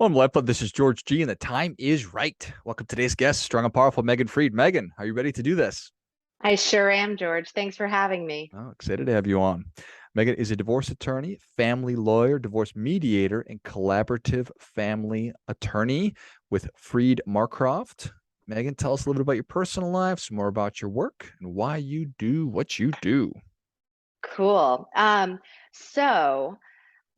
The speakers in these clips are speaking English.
Well, LifeBlood, this is George G, and the time is right. Welcome to today's guest, strong and powerful Meghan Freed. Meghan, are you ready to do this? I sure am, George. Thanks for having me. Oh, excited to have you on. Meghan is a divorce attorney, family lawyer, divorce mediator, and collaborative family attorney with Freed Marcroft. Meghan, tell us a little bit about your personal life, some more about your work, and why you do what you do. Cool. So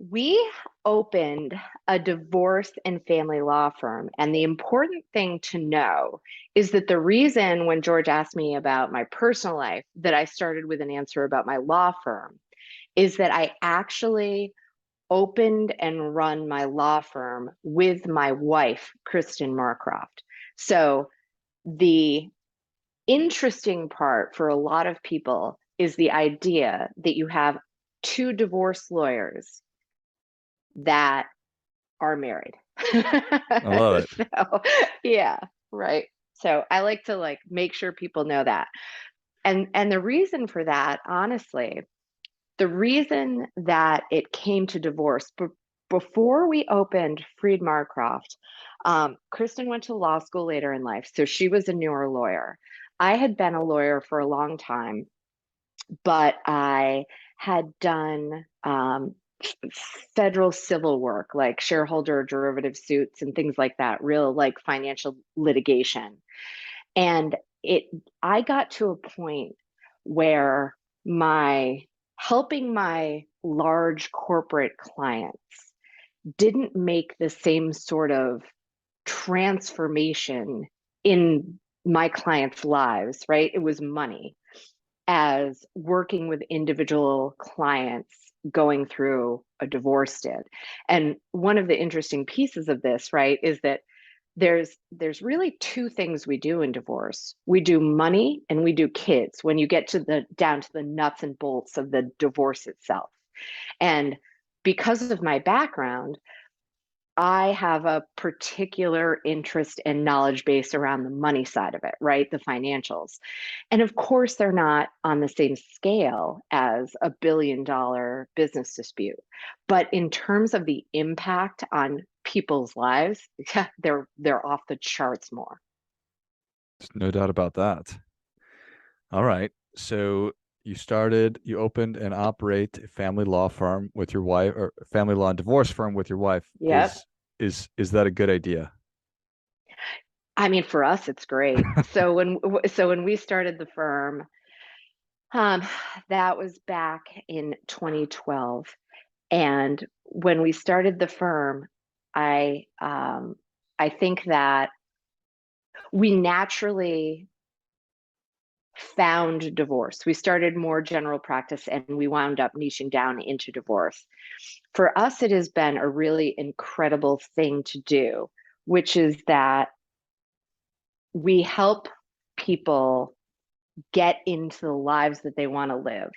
we opened a divorce and family law firm. And the important thing to know is that the reason when George asked me about my personal life that I started with an answer about my law firm is that I actually opened and run my law firm with my wife, Kristen Marcroft. So the interesting part for a lot of people is the idea that you have two divorce lawyers that are married. I love it. So, yeah, right. So I like to make sure people know that. And the reason for that, honestly, the reason that it came to divorce, before we opened Freed Marcroft, Kristen went to law school later in life, so she was a newer lawyer. I had been a lawyer for a long time, but I had done federal civil work like shareholder derivative suits and things like that, real like financial litigation. And it I got to a point where my helping my large corporate clients didn't make the same sort of transformation in my clients' lives, right? It was money as working with individual clients going through a divorce did. And one of the interesting pieces of this, right, is that there's really two things we do in divorce. We do money and we do kids when you get to the down to the nuts and bolts of the divorce itself. And because of my background, I have a particular interest and knowledge base around the money side of it, right? The financials. And of course, they're not on the same scale as a $1 billion business dispute. But in terms of the impact on people's lives, yeah, they're off the charts more. There's no doubt about that. All right. So you opened and operate a family law firm with your wife, or family law and divorce firm with your wife. Yep. Is that a good idea? I mean, for us, it's great. So when we started the firm, um, that was back in 2012. And when we started the firm, I I think that we naturally found divorce. We started more general practice and we wound up niching down into divorce. For us, it has been a really incredible thing to do, which is that we help people get into the lives that they want to live.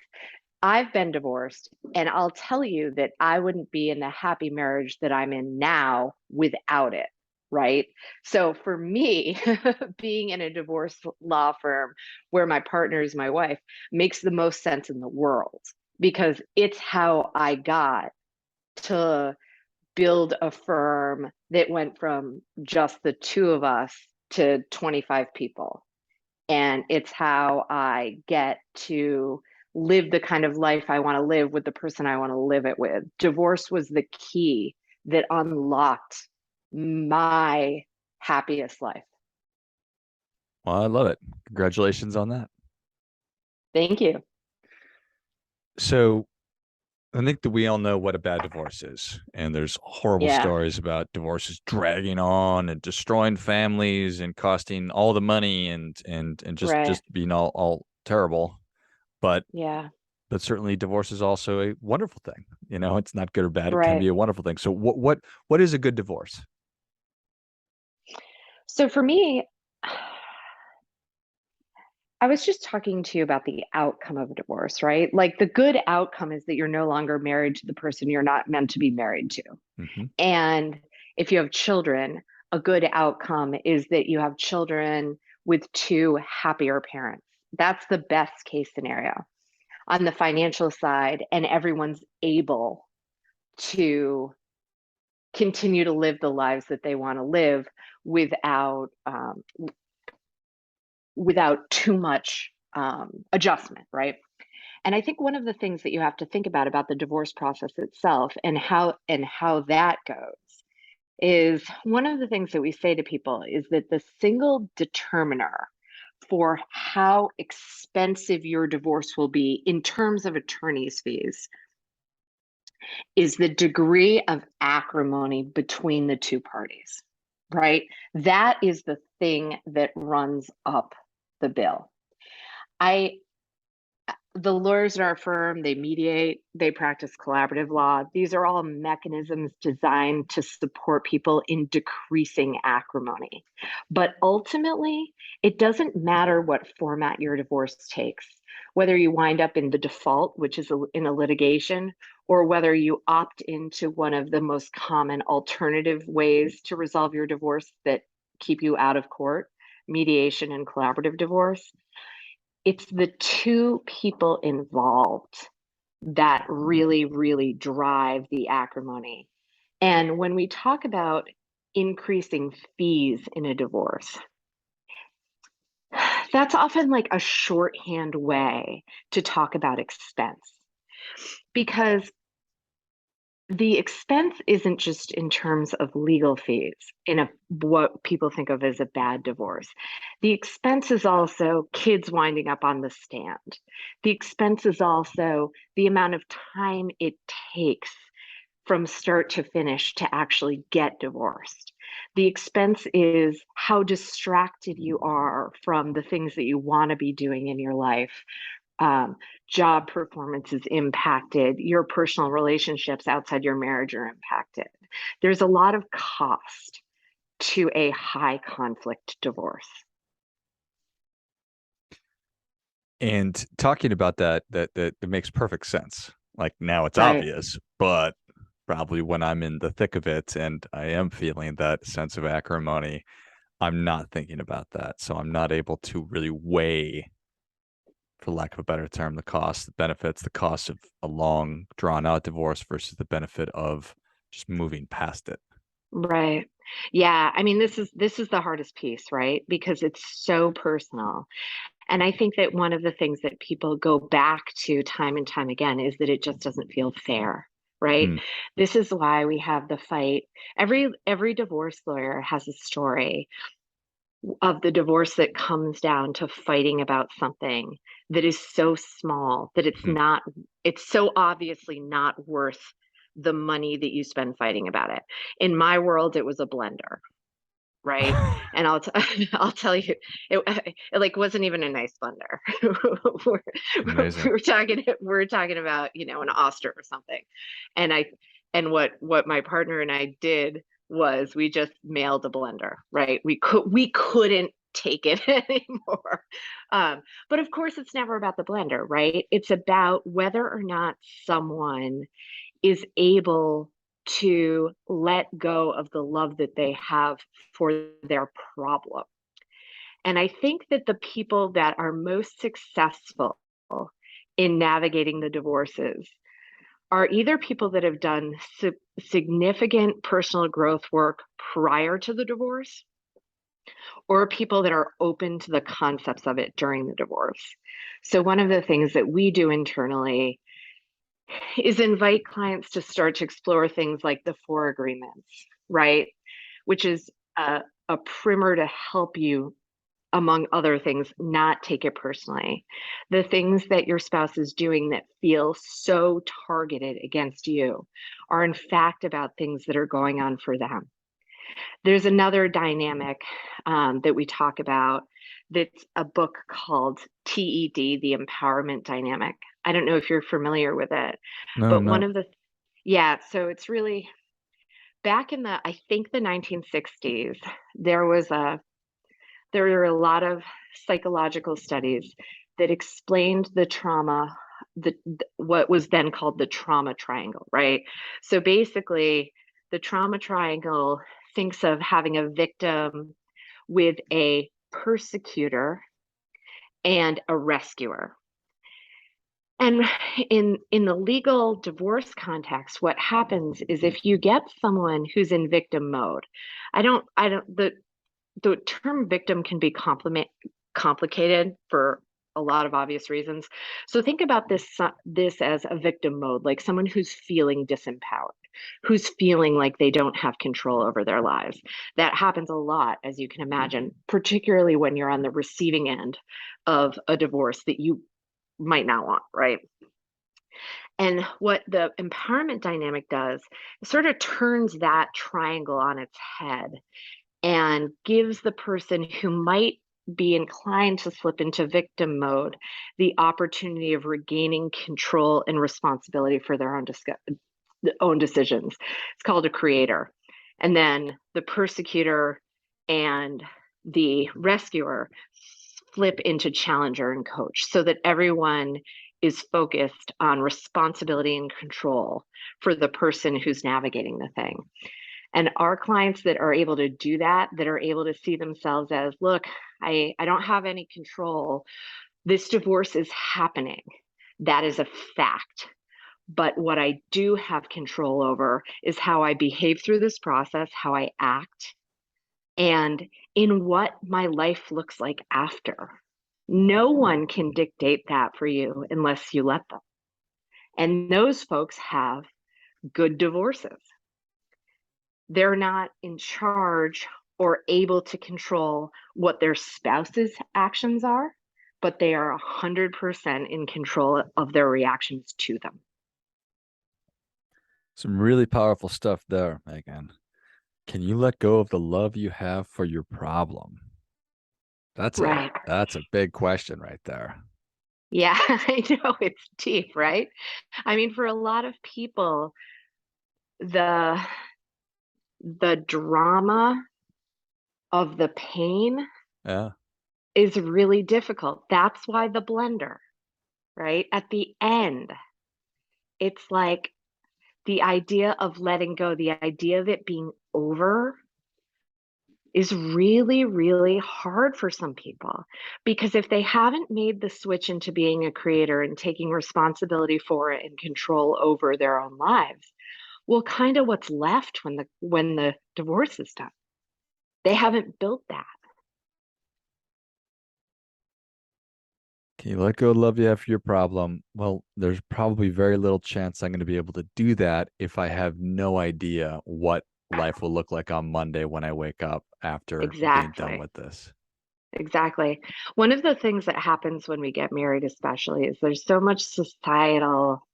I've been divorced, and I'll tell you that I wouldn't be in the happy marriage that I'm in now without it. Right. So for me, being in a divorce law firm where my partner is my wife makes the most sense in the world because it's how I got to build a firm that went from just the two of us to 25 people. And it's how I get to live the kind of life I want to live with the person I want to live it with. Divorce was the key that unlocked my happiest life. Well, I love it. Congratulations on that. Thank you. So I think that we all know what a bad divorce is, and there's horrible Yeah, stories about divorces dragging on and destroying families and costing all the money and right. just being all terrible. But Yeah, certainly divorce is also a wonderful thing. It's not good or bad. It can right. be a wonderful thing. So what is a good divorce? So for me, I was just talking to you about the outcome of a divorce, right? Like the good outcome is that you're no longer married to the person you're not meant to be married to. Hmm. And if you have children, a good outcome is that you have children with two happier parents. That's the best case scenario on the financial side, and everyone's able to continue to live the lives that they want to live without without too much adjustment, right? And I think one of the things that you have to think about the divorce process itself and how that goes is, one of the things that we say to people is that the single determiner for how expensive your divorce will be in terms of attorney's fees is the degree of acrimony between the two parties, right? That is the thing that runs up the bill. The lawyers in our firm, they mediate, they practice collaborative law. These are all mechanisms designed to support people in decreasing acrimony. But ultimately, it doesn't matter what format your divorce takes, whether you wind up in the default, which is in a litigation, or whether you opt into one of the most common alternative ways to resolve your divorce that keep you out of court, mediation and collaborative divorce. It's the two people involved that really, really drive the acrimony. And when we talk about increasing fees in a divorce, that's often like a shorthand way to talk about expense, because the expense isn't just in terms of legal fees in what people think of as a bad divorce. The expense is also kids winding up on the stand. The expense is also the amount of time it takes from start to finish to actually get divorced. The expense is how distracted you are from the things that you want to be doing in your life. Job performance is impacted, your personal relationships outside your marriage are impacted. There's a lot of cost to a high conflict divorce. And talking about that makes perfect sense. Like, now it's Right. obvious, but probably when I'm in the thick of it and I am feeling that sense of acrimony, I'm not thinking about that. So I'm not able to really weigh, for lack of a better term, the cost, the benefits, the cost of a long, drawn out divorce versus the benefit of just moving past it. Right. Yeah. I mean, this is the hardest piece, right? Because it's so personal. And I think that one of the things that people go back to time and time again is that it just doesn't feel fair, right? Hmm. This is why we have the fight. Every divorce lawyer has a story of the divorce that comes down to fighting about something that is so small that Hmm. it's so obviously not worth the money that you spend fighting about it. In my world, it was a blender, right? And I'll tell you, it like wasn't even a nice blender. we're, Amazing. we're talking about, an Oster or something. And what my partner and I did was we just mailed a blender, right? We couldn't take it anymore. But of course, it's never about the blender, right? It's about whether or not someone is able to let go of the love that they have for their problem. And I think that the people that are most successful in navigating the divorces are either people that have done significant personal growth work prior to the divorce, or people that are open to the concepts of it during the divorce. So, one of the things that we do internally is invite clients to start to explore things like the four agreements, right? Which is a primer to help you, among other things, not take it personally. The things that your spouse is doing that feel so targeted against you are, in fact, about things that are going on for them. There's another dynamic that we talk about that's a book called TED, the Empowerment Dynamic. I don't know if you're familiar with it, No, but no. yeah, so it's really back in I think the 1960s, there were a lot of psychological studies that explained the trauma, what was then called the trauma triangle, right? So basically, the trauma triangle thinks of having a victim with a persecutor and a rescuer. And in the legal divorce context, what happens is if you get someone who's in victim mode, I don't the term victim can be complicated for a lot of obvious reasons. So think about this as a victim mode, like someone who's feeling disempowered, who's feeling like they don't have control over their lives. That happens a lot, as you can imagine, particularly when you're on the receiving end of a divorce that you might not want, right? And what the empowerment dynamic does, it sort of turns that triangle on its head and gives the person who might be inclined to slip into victim mode the opportunity of regaining control and responsibility for their own decisions. It's called a creator. And then the persecutor and the rescuer flip into challenger and coach so that everyone is focused on responsibility and control for the person who's navigating the thing. And our clients that are able to do that, that are able to see themselves as, look, I don't have any control. This divorce is happening. That is a fact. But what I do have control over is how I behave through this process, how I act, and in what my life looks like after. No one can dictate that for you unless you let them. And those folks have good divorces. They're not in charge or able to control what their spouse's actions are, but they are 100% in control of their reactions to them. Some really powerful stuff there, Megan. Can you let go of the love you have for your problem? Right. That's a big question right there. Yeah, I know it's deep, right? I mean, for a lot of people, the the drama of the pain Yeah. is really difficult. That's why the blender, right? At the end, it's like the idea of letting go, the idea of it being over is really, really hard for some people because if they haven't made the switch into being a creator and taking responsibility for it and control over their own lives, well, kind of what's left when the divorce is done. They haven't built that. Can you let go of love you have for your problem? Well, there's probably very little chance I'm going to be able to do that if I have no idea what life will look like on Monday when I wake up after being done Exactly. with this. Exactly. One of the things that happens when we get married, especially, is there's so much societal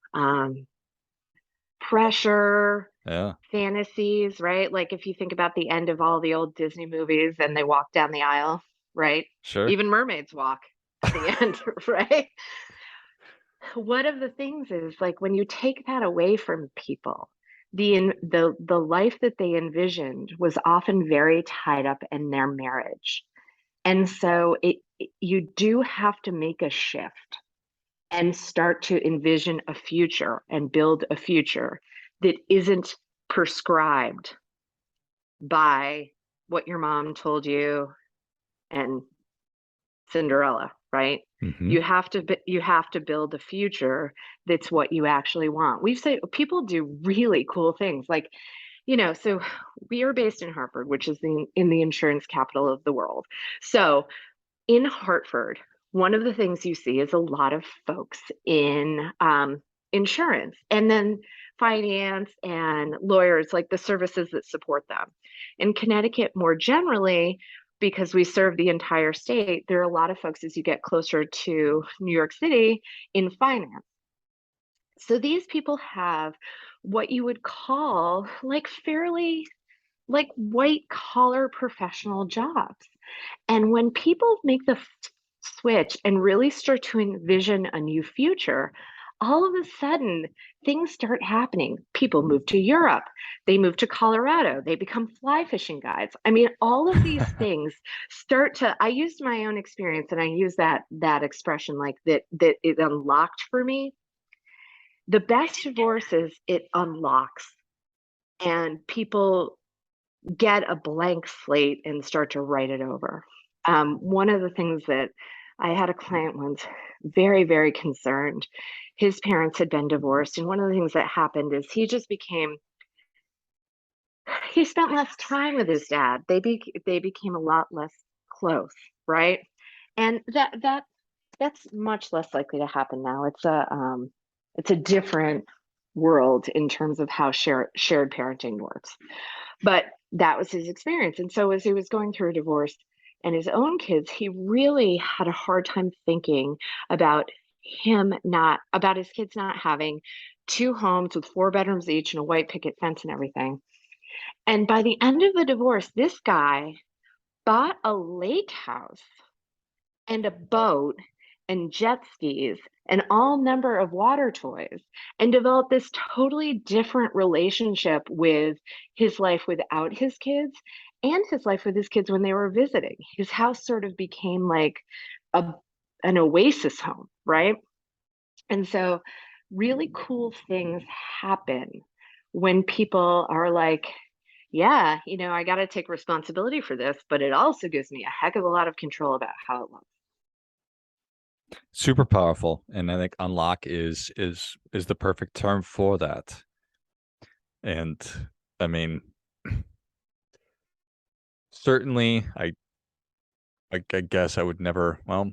pressure, Yeah, fantasies, right? Like if you think about the end of all the old Disney movies and they walk down the aisle, right? sure. Even mermaids walk at the end, right? One of the things is like when you take that away from people, the life that they envisioned was often very tied up in their marriage. And so you do have to make a shift and start to envision a future and build a future that isn't prescribed by what your mom told you and Cinderella, right? Hmm. You have to build a future that's what you actually want. We've said people do really cool things like, so we are based in Hartford, which is in the insurance capital of the world. So in Hartford, one of the things you see is a lot of folks in insurance and then finance and lawyers, like the services that support them. In Connecticut, more generally, because we serve the entire state, there are a lot of folks as you get closer to New York City in finance. So these people have what you would call like fairly like white collar professional jobs. And when people make the switch and really start to envision a new future, all of a sudden things start happening. People move to Europe, they move to Colorado, they become fly fishing guides. I mean, all of these things start to, I used my own experience and I use that expression like that it unlocked for me. The best divorces it unlocks and people get a blank slate and start to write it over. One of the things that I had a client once, very, very concerned. His parents had been divorced, and one of the things that happened is he spent less time with his dad. They became a lot less close, right? And that's much less likely to happen now. It's a different world in terms of how shared parenting works. But that was his experience. And so as he was going through a divorce and his own kids, he really had a hard time thinking about about his kids not having two homes with 4 bedrooms each and a white picket fence and everything. And by the end of the divorce, this guy bought a lake house and a boat and jet skis and all number of water toys and developed this totally different relationship with his life without his kids and his life with his kids when they were visiting. His house sort of became like a an oasis home, right? And so really cool things happen when people are like, yeah, I got to take responsibility for this, but it also gives me a heck of a lot of control about how it looks. Super powerful. And I think unlock is the perfect term for that. And I mean, certainly I guess I would never, well,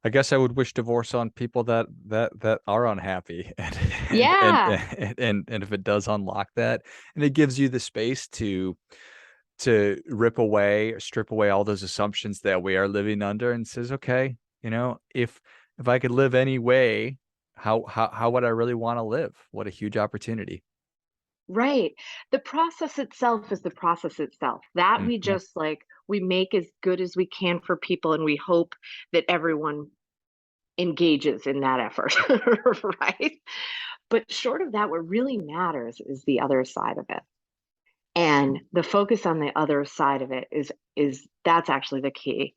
I guess I would wish divorce on people that are unhappy Yeah, and if it does unlock that and it gives you the space to rip away or strip away all those assumptions that we are living under and says, okay, if I could live any way, how would I really want to live? What a huge opportunity. right. The process itself is the process itself. That we Mhm. just like, we make as good as we can for people, and we hope that everyone engages in that effort, right? But short of that, what really matters is the other side of it. And the focus on the other side of it is that's actually the key.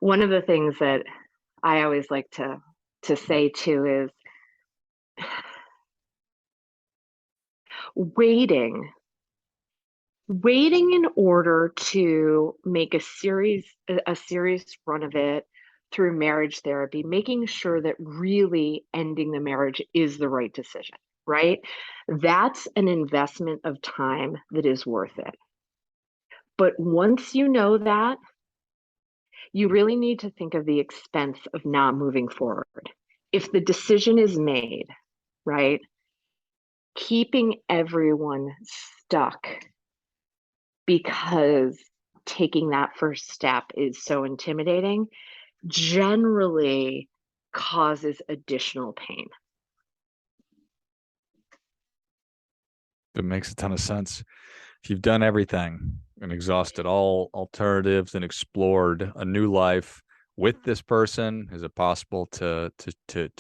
One of the things that I always like to say too is waiting waiting in order to make a serious run of it through marriage therapy, making sure that really ending the marriage is the right decision, right? That's an investment of time that is worth it. But once you know that, you really need to think of the expense of not moving forward. If the decision is made, right, keeping everyone stuck because taking that first step is so intimidating generally causes additional pain. It makes a ton of sense. If you've done everything and exhausted all alternatives and explored a new life with this person, is it possible to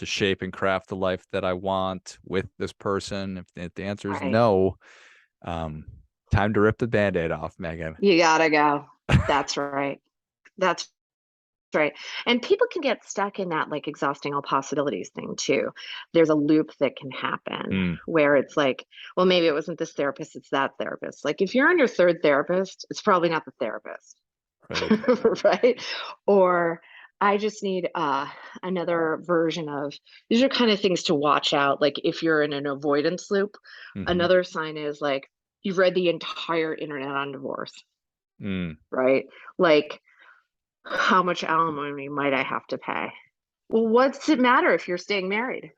shape and craft the life that I want with this person? If the answer is Right. no, um, time to rip the band-aid off, Megan. You gotta go. That's right. That's right. And people can get stuck in that like exhausting all possibilities thing too. There's a loop that can happen Mm, where it's like, well, maybe it wasn't this therapist, it's that therapist. Like if you're on your third therapist, it's probably not the therapist. right. Right? Or I just need another version of these are kind of things to watch out. Like if you're in an avoidance loop, Hmm. another sign is like you've read the entire internet on divorce, Mm, right? Like how much alimony might I have to pay? Well, what's it matter if you're staying married?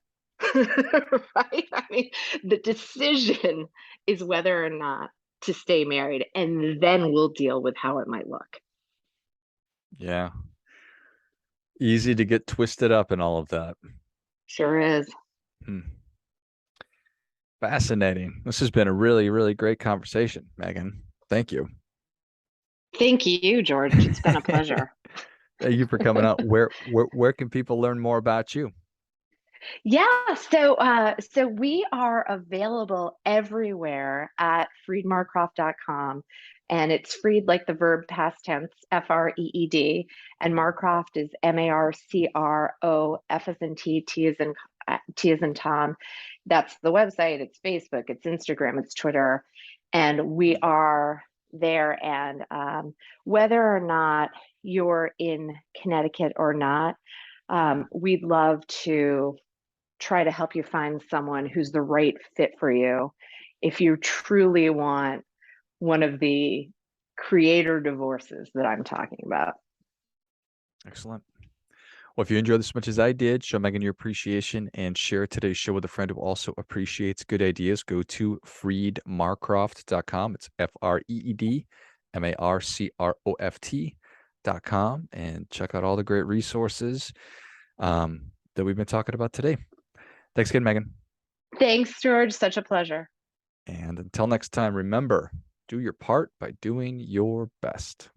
Right? I mean, the decision is whether or not to stay married, and then we'll deal with how it might look. yeah. Easy to get twisted up in all of that. Sure is. Hmm. Fascinating. This has been a really, really great conversation, Megan. Thank you. Thank you, George. It's been a pleasure. Thank you for coming out. Where can people learn more about you? Yeah, so we are available everywhere at freedmarcroft.com. And it's Freed like the verb past tense, Freed, and Marcroft is Marcrof as in T as in Tom. That's the website, it's Facebook, it's Instagram, it's Twitter. And we are there. And whether or not you're in Connecticut or not, we'd love to try to help you find someone who's the right fit for you if you truly want one of the creator divorces that I'm talking about. Excellent. Well, if you enjoyed this as much as I did, show Meghan your appreciation and share today's show with a friend who also appreciates good ideas. Go to freedmarcroft.com. It's FREED MARCROFT.com and check out all the great resources that we've been talking about today. Thanks again, Meghan. Thanks, George. Such a pleasure. And until next time, remember, do your part by doing your best.